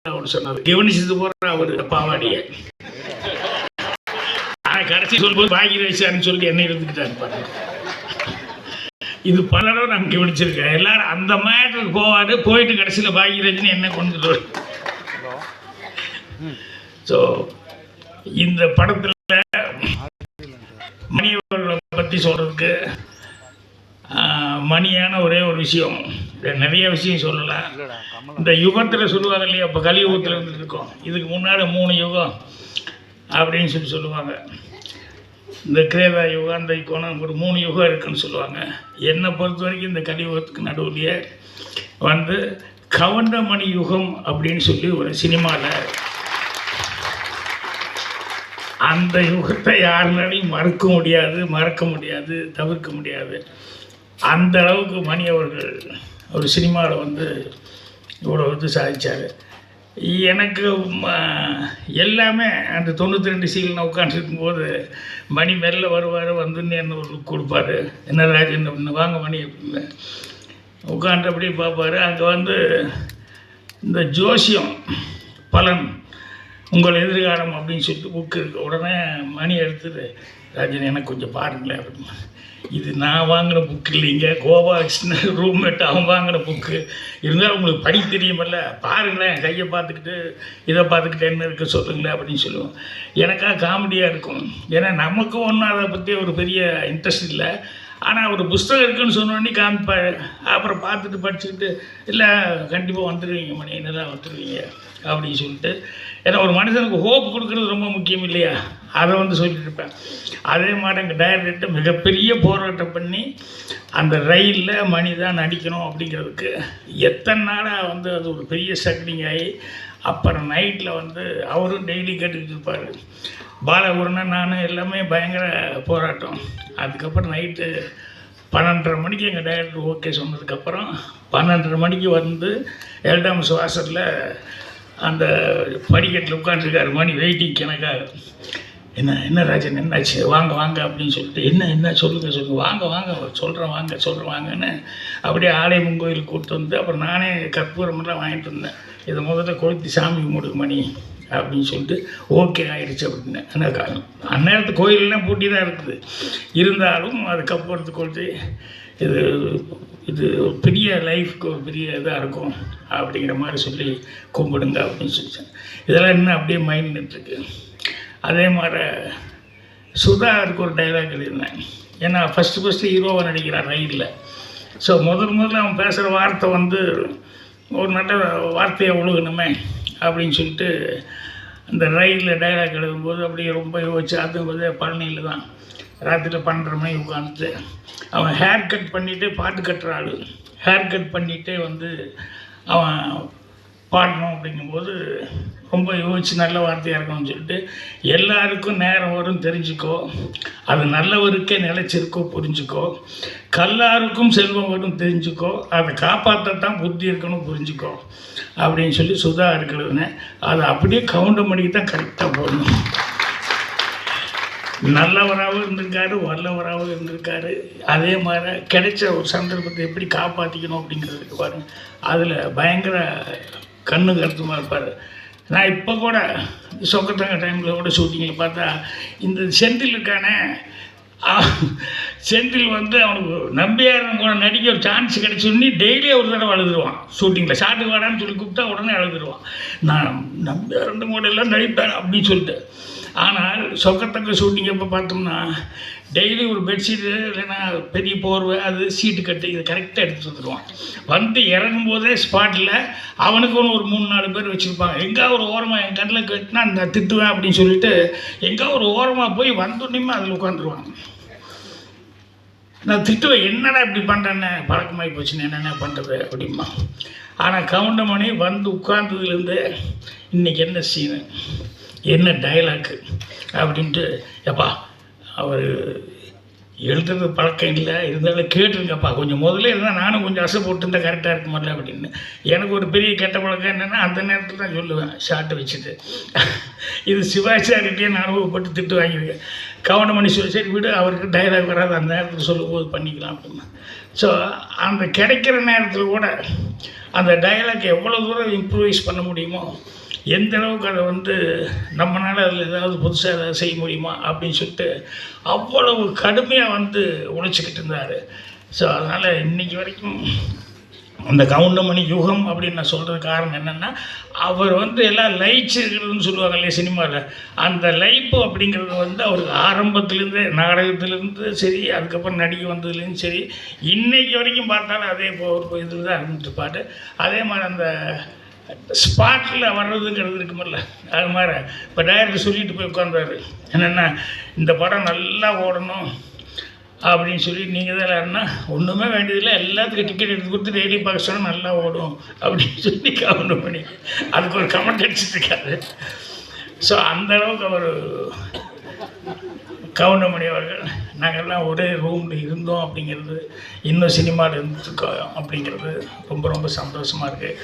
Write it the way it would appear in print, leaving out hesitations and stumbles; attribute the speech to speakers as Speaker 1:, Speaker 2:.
Speaker 1: அவர் சொன்னார், கவனிச்சது போற அவர் பாவாடிய. ஆனால் கடைசி சொல்லும்போது பாகியராஜான்னு சொல்லி என்ன இருந்துக்கிட்டாரு. இது பல தடவை நான் கவனிச்சிருக்கேன். எல்லாரும் அந்த மேட்டருக்கு போவாரு, போயிட்டு கடைசியில் பாகியராஜன் என்ன கொண்டு. ஸோ இந்த படத்தில் மணி அவர்களை பற்றி சொல்கிறதுக்கு மணியான ஒரே ஒரு விஷயம், நிறைய விஷயம் சொல்லலாம். இந்த யுகத்தில் சொல்லுவாங்க இல்லையா, இப்போ கலியுகத்தில் இருந்து இருக்கோம், இதுக்கு முன்னாடி 3 யுகம் அப்படின்னு சொல்லுவாங்க. இந்த கிரேதா யுகம், அந்த யுகம், ஒரு 3 யுகம் இருக்குன்னு சொல்லுவாங்க. என்னை பொறுத்த வரைக்கும் இந்த கலியுகத்துக்கு நடுவுலையே வந்து கவுண்டமணி யுகம் அப்படின்னு சொல்லி ஒரு சினிமாவில், அந்த யுகத்தை யாருனாலையும் மறக்க முடியாது, தவிர்க்க முடியாது. அந்த அளவுக்கு மணி அவர்கள் ஒரு சினிமாவில் வந்து இவ்வளோ வந்து சாதித்தார். எனக்கு எல்லாமே அந்த 92 சீல் நான் உட்காந்துருக்கும்போது மணி மெல்ல வருவார், வந்துன்னு என்ன ஒரு கொடுப்பார், என்ன ராஜன் அப்படின்னு, வாங்க மணி அப்படின்னு உட்காந்து அப்படியே பார்ப்பார். அங்கே வந்து இந்த ஜோசியம் பலன் உங்கள் எதிர்காலம் அப்படின்னு சொல்லிட்டு புக்கு இருக்கு. உடனே மணி எடுத்துட்டு, ராஜன் எனக்கு கொஞ்சம் பாருங்களேன் அப்படின்னு. இது நான் வாங்கின புக்கு இல்லைங்க, கோபாலகிருஷ்ணன் ரூம்மேட் அவன் வாங்கின புக்கு, இருந்தாலும் உங்களுக்கு படி தெரியுமில்ல, பாருங்களேன், கையை பார்த்துக்கிட்டு இதை பார்த்துக்கிட்டு என்ன இருக்குது சொல்லுங்களேன் அப்படின்னு சொல்லுவோம். எனக்காக காமெடியாக இருக்கும். ஏன்னா நமக்கு ஒன்றும் அதை பற்றி ஒரு பெரிய இன்ட்ரெஸ்ட் இல்லை. ஆனால் ஒரு புஸ்தகம் இருக்குதுன்னு சொன்னோடனே காமிப்பார். அப்புறம் பார்த்துட்டு படிச்சுக்கிட்டு, இல்லை கண்டிப்பாக வந்துடுவீங்க மணி, என்னதான் வந்துடுவீங்க அப்படின்னு சொல்லிட்டு. ஏன்னா ஒரு மனுஷனுக்கு ஹோப் கொடுக்குறது ரொம்ப முக்கியம் இல்லையா, அதை வந்து சொல்லிட்டு இருப்பேன். அதே மாதிரி எங்கள் டைரக்டர் மிகப்பெரிய போராட்டம் பண்ணி அந்த ரயிலில் மணி தான் நடிக்கணும் அப்படிங்கிறதுக்கு எத்தனை நாளாக வந்து அது ஒரு பெரிய ஸ்ட்ரக்லிங் ஆகி, அப்புறம் நைட்டில் வந்து அவரும் டெய்லி கேட்டுக்கிட்டு இருப்பார். பாலகுருணன் நான் எல்லாமே பயங்கர போராட்டம். அதுக்கப்புறம் நைட்டு 12:30 மணிக்கு எங்கள் டைரக்டர் ஓகே சொன்னதுக்கப்புறம் 12:30 மணிக்கு வந்து எல்டாம்ஸ் வாசலில் அந்த படிக்கட்டில் உட்காந்துருக்காரு மணி, வெயிட்டிங் எனக்காக. என்ன ராஜன் என்னாச்சு, வாங்க அப்படின்னு சொல்லிட்டு, என்ன சொல்லுங்கள் வாங்க சொல்கிறேன் வாங்கன்னு அப்படியே ஆலயம் கோயிலுக்கு கூப்பிட்டு வந்து, அப்புறம் நானே கற்பூரமெல்லாம் வாங்கிட்டு வந்தேன். இதை முதல்ல கொளுத்தி சாமி கும்பிடுங்க மணி அப்படின்னு சொல்லிட்டு ஓகே ஆகிடுச்சு அப்படின்னு. எனக்கு அந்நேரத்து கோயிலெலாம் பூட்டி தான் இருக்குது, இருந்தாலும் அதுக்கப்புறத்துக்கு கொளுத்தி இது பெரிய லைஃப்க்கு ஒரு பெரிய இதாக இருக்கும் அப்படிங்கிற மாதிரி சொல்லி கும்பிடுங்க அப்படின்னு சொல்லிட்டேன். இதெல்லாம் இன்னும் அப்படியே மைண்ட் நின்றுருக்கு. அதே மாதிரி சுதா இருக்கு ஒரு டைலாக் எழுதினேன். ஏன்னா ஃபஸ்ட்டு ஹீரோவை நடிக்கிறான் ரயிலில். ஸோ முதல்ல அவன் பேசுகிற வார்த்தை வந்து ஒரு நல்ல வார்த்தையை ஒழுகணுமே அப்படின்னு சொல்லிட்டு அந்த ரயிலில் டைலாக் எழுதும்போது அப்படியே ரொம்ப யோசிச்சு, அது பழனியில் தான் ராத்திரியில் 12:30 மணிக்கு உட்காந்துட்டு அவன் ஹேர் கட் பண்ணிவிட்டு பாட்டு கட்டுற ஆள், ஹேர் கட் பண்ணிகிட்டே வந்து அவன் பாடணும் அப்படிங்கும்போது ரொம்ப யோசிச்சு நல்ல வார்த்தையாக இருக்கணும்னு சொல்லிட்டு, எல்லாருக்கும் நேரம் வரும் தெரிஞ்சுக்கோ, அது நல்லவருக்கே நிலைச்சிருக்கோ புரிஞ்சுக்கோ, கல்லாருக்கும் செல்வம் வரும் தெரிஞ்சுக்கோ, அதை காப்பாற்றத்தான் புத்தி இருக்கணும் புரிஞ்சுக்கோ அப்படின்னு சொல்லி சுதா இருக்கிறதுனே அதை அப்படியே கவுண்டமணிக்கு தான் கரெக்டாக போடணும். நல்லவராகவும் இருந்திருக்காரு, வல்லவராகவும் இருந்திருக்காரு. அதே மாதிரி கிடைச்ச ஒரு சந்தர்ப்பத்தை எப்படி காப்பாற்றிக்கணும் அப்படிங்கிறதுக்கு பாருங்கள், அதில் பயங்கர கண்ணு கருத்துமாக இருப்பார். நான் இப்போ கூட சொக்கத்தங்க டைமில் கூட ஷூட்டிங்கில் பார்த்தா இந்த செந்தில் இருக்கானே, செந்தில் வந்து அவனுக்கு நம்பியாரன் கூட நடிக்க ஒரு சான்ஸ் கிடைச்சோன்னே டெய்லி ஒரு தடவை அழுதுருவான். ஷூட்டிங்கில் ஷாட்டுக்கு வாடான்னு சொல்லி கூப்பிட்டா உடனே அழுதுருவான். நான் நம்பியாரன் கூட எல்லாம் நடிப்பேன் அப்படின்னு சொல்லிட்டு. ஆனால் சொக்கத்தங்க ஷூட்டிங் எப்போ பார்த்தோம்னா டெய்லி ஒரு பெட்ஷீட்டு இல்லைன்னா பெரிய போர்வை, அது சீட்டு கட்டு, இதை கரெக்டாக எடுத்து வந்துடுவான். வந்து இறங்கும் போதே ஸ்பாட்டில் அவனுக்கு ஒரு 3-4 பேர் வச்சுருப்பாங்க. எங்கே ஒரு ஓரமாக என் கண்ணில் கட்டினா நான் திட்டுவேன் அப்படின்னு சொல்லிட்டு எங்கே ஒரு ஓரமாக போய் வந்தோடனே அதில் உட்காந்துருவாங்க. நான் திட்டுவேன், என்னடா இப்படி பண்ணுறேன்னு, பழக்கமாகி போச்சுன்னு என்னென்ன பண்ணுறது அப்படிமா. ஆனால் கவுண்டமணி வந்து உட்கார்ந்ததுலேருந்து இன்றைக்கி என்ன சீனு, என்ன டைலாக்கு அப்படின்ட்டு, எப்பா அவர் எழுதுறது பழக்கம் இல்லை, இருந்தாலும் கேட்டுருங்கப்பா கொஞ்சம் முதல்ல இருந்தால் நானும் கொஞ்சம் அசை போட்டுருந்தா கரெக்டாக இருக்குமில்ல அப்படின்னு. எனக்கு ஒரு பெரிய கெட்ட பழக்கம் என்னென்னா அந்த நேரத்தில் தான் சொல்லுவேன் ஷார்ட்டை வச்சுட்டு. இது சிவாச்சாரிகிட்டே நான் அனுபவப்பட்டு திட்டு வாங்கியிருக்கேன். கவுண்டமணி சொல்லி சரி விடு, அவருக்கு டைலாக் வராது, அந்த நேரத்தில் சொல்லும்போது பண்ணிக்கலாம் அப்படின்னு. ஸோ அந்த கிடைக்கிற நேரத்தில் கூட அந்த டைலாக் எவ்வளோ தூரம் இம்ப்ரூவைஸ் பண்ண முடியுமோ, எந்த அளவுக்கு அதை வந்து நம்மளால் அதில் ஏதாவது புதுசாக ஏதாவது செய்ய முடியுமா அப்படின்னு சொல்லிட்டு அவ்வளவு கடுமையாக வந்து உழைச்சிக்கிட்டு இருந்தார். ஸோ அதனால் இன்றைக்கி வரைக்கும் அந்த கவுண்டமணி யுகம் அப்படின்னு நான் சொல்கிறது காரணம் என்னென்னா, அவர் வந்து எல்லாம் லயிச்சிருக்கிறதுன்னு சொல்லுவாங்க இல்லையா சினிமாவில், அந்த லயிப்பு அப்படிங்கிறது வந்து அவருக்கு ஆரம்பத்துலேருந்தே நாடகத்துலேருந்து சரி, அதுக்கப்புறம் நடிகை வந்ததுலேருந்து சரி, இன்றைக்கி வரைக்கும் பார்த்தாலும் அதே ஒரு இதில் தான் இருந்துட்டுப்பாரு. அதே மாதிரி அந்த ஸ்பாட்டில் வர்றதுங்கிறது இருக்குமில்ல, அது மாதிரி இப்போ டைரக்டர் சொல்லிட்டு போய் உட்காந்தாரு என்னென்னா, இந்த படம் நல்லா ஓடணும் அப்படின்னு சொல்லி நீங்கள் தான் யாருன்னா ஒன்றுமே வேண்டியதில்லை, எல்லாத்துக்கும் டிக்கெட் எடுத்து கொடுத்து டெய்லி பார்க்க சொன்னால் நல்லா ஓடும் அப்படின்னு சொல்லி கவுண்ட் பண்ணி அதுக்கு ஒரு கமெண்ட் அடிச்சுட்ருக்காரு. ஸோ அந்தளவுக்கு அவர் கவுண்டமணி அவர்கள் நாங்கள்லாம் ஒரே ரூமில் இருந்தோம் அப்படிங்கிறது, இன்னும் சினிமாவில் இருந்துருக்கோம் அப்படிங்கிறது ரொம்ப ரொம்ப சந்தோஷமாக இருக்குது.